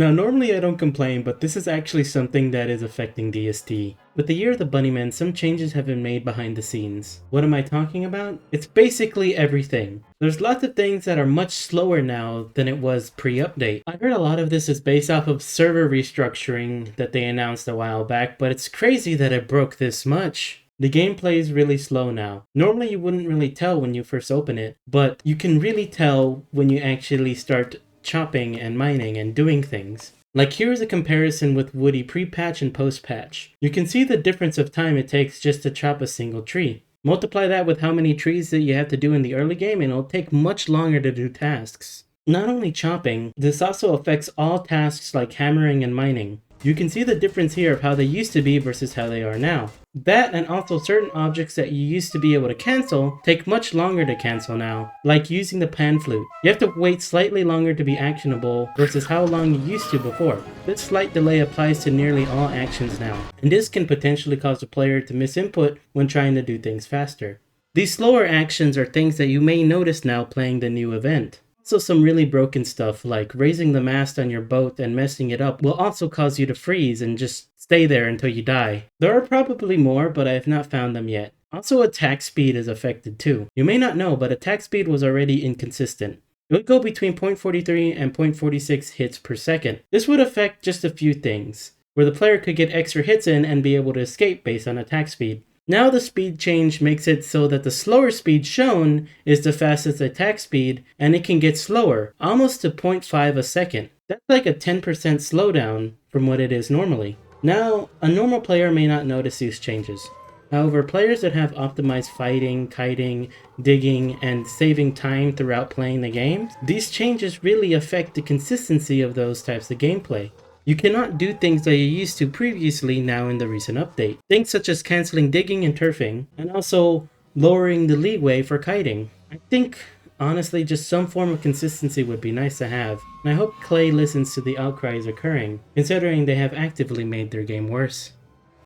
Now, normally I don't complain, but this is actually something that is affecting DST. With the Year of the Bunnyman, some changes have been made behind the scenes. What am I talking about? It's basically everything. There's lots of things that are much slower now than it was pre-update. I heard a lot of this is based off of server restructuring that they announced a while back, but it's crazy that it broke this much. The gameplay is really slow now. Normally you wouldn't really tell when you first open it, but you can really tell when you actually start chopping and mining and doing things. Like here's a comparison with Woody pre-patch and post-patch. You can see the difference of time it takes just to chop a single tree. Multiply that with how many trees that you have to do in the early game and it'll take much longer to do tasks. Not only chopping, this also affects all tasks like hammering and mining. You can see the difference here of how they used to be versus how they are now. That and also certain objects that you used to be able to cancel take much longer to cancel now, like using the pan flute. You have to wait slightly longer to be actionable versus how long you used to before. This slight delay applies to nearly all actions now, and this can potentially cause the player to miss input when trying to do things faster. These slower actions are things that you may notice now playing the new event. Also, some really broken stuff like raising the mast on your boat and messing it up will also cause you to freeze and just stay there until you die. There are probably more, but I have not found them yet. Also, attack speed is affected too. You may not know, but attack speed was already inconsistent. It would go between 0.43 and 0.46 hits per second. This would affect just a few things, where the player could get extra hits in and be able to escape based on attack speed. Now the speed change makes it so that the slower speed shown is the fastest attack speed, and it can get slower, almost to 0.5 a second. That's like a 10% slowdown from what it is normally. Now, a normal player may not notice these changes. However, players that have optimized fighting, kiting, digging, and saving time throughout playing the game, these changes really affect the consistency of those types of gameplay. You cannot do things that you used to previously now in the recent update. Things such as cancelling digging and turfing, and also lowering the leeway for kiting. I think, honestly, just some form of consistency would be nice to have, and I hope KLEI listens to the outcries occurring, considering they have actively made their game worse.